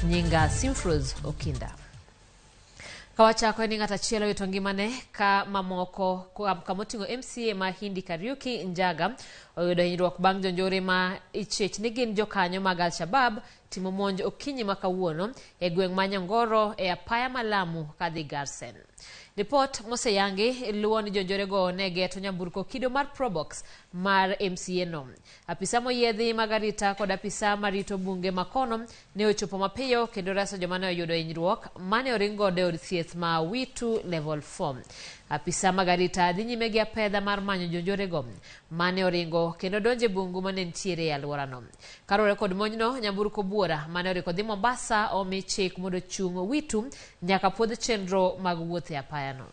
nyinga Simfros Okinda. Kawachako ni ngata chielo wito ngimane ka mamoko kamotingo MCA ma Hindi Kariuki Njaga oyudo hinyruok bang' jonjore ma ichich ni gin jokanyo mag Al-Shabab timo monj okinyi ma kawuono e gweng' ma Nyongoro e apaya ma Lamu kadhi Garsen. Report moseyangi luwo ni jonjore go ne geto nyamburko kido mar Probox mar MCA no. Apisa moyiedhi Margarita kod apisa marito bunge makono ne ochopo mapiyo kendo reso joma ne oyudo hinyruok mane oringo de od thieth ma Witu level 4. Apisa Margarita dhi nyime gi apedha mar manyo jonjore go mane oringo kendo donje bungu mane ntiere e alwora no. Kaluore kod monjno, nyamburko buora mane oriko dhi Mombasa omi chik mondo chung Witu nyaka puodh chenro mag wuoth e apaya no.